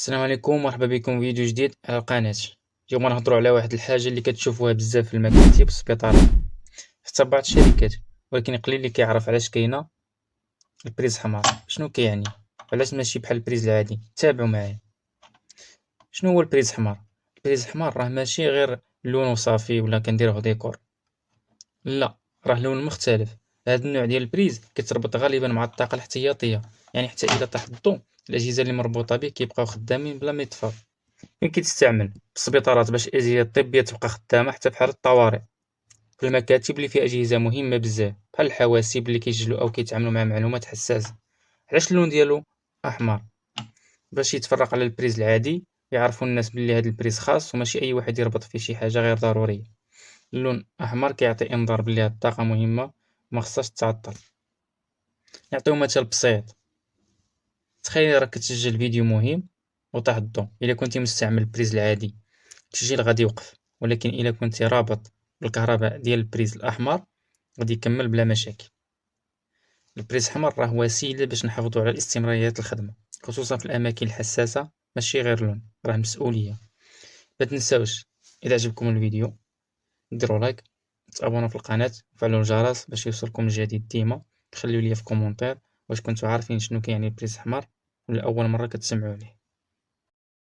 السلام عليكم، مرحبا بكم في فيديو جديد على القناة. اليوم غنهضروا على واحد الحاجة اللي كتشوفوها بزاف في المكاتب والسبيطارات، حتى بعض الشركات، ولكن قليل اللي كيعرف علاش كاينة البريز حمار. شنو كيعني؟ علاش ماشي بحال البريز العادي؟ تابعوا معايا. شنو هو البريز حمار؟ البريز حمار راه ماشي غير لون وصافي ولا كنديروه ديكور، لا، راه لون مختلف. هذا النوع ديال البريز كتربط غالبا مع الطاقة الاحتياطية، يعني حتى إذا طاح الضو الأجهزة اللي مربوطة به كيبقاو خدامين بلا ما يطفاو. يمكن تستعمل في السبيطارات باش الأجهزة الطبية تبقى خدامة حتى في حالة الطوارئ، في المكاتب اللي فيها أجهزة مهمة بزاف بحال الحواسيب اللي كيسجلوا أو كيتعاملوا مع معلومات حساسة. علاش اللون ديالو أحمر؟ باش يتفرق على البريز العادي، يعرفوا الناس بلي هاد البريز خاص وماشي أي واحد يربط فيه شي حاجة غير ضرورية. اللون أحمر كيعطي إنذار بلي هاد الطاقة مهمة ومخصهاش تعطل. نعطيو مثال بسيط، تخيل راك كتسجل فيديو مهم وطاح الضو. إلا كنتي مستعمل البريز العادي التسجيل غادي يوقف، ولكن إلا كنتي رابط بالكهرباء ديال البريز الأحمر غادي يكمل بلا مشاكل. البريز الأحمر راه وسيلة باش نحافظو على استمرارية الخدمة، خصوصا في الأماكن الحساسة. ماشي غير لون، راه مسؤولية. متنساوش، إذا عجبكم الفيديو ديروا لايك، تابوناو في القناة وفعلوا الجرس باش يوصلكم الجديد ديما. خليو لي في كومونتير واش كنتو عارفين شنو كيعني البريز الأحمر ولا أول مرة كتسمعوا عليه.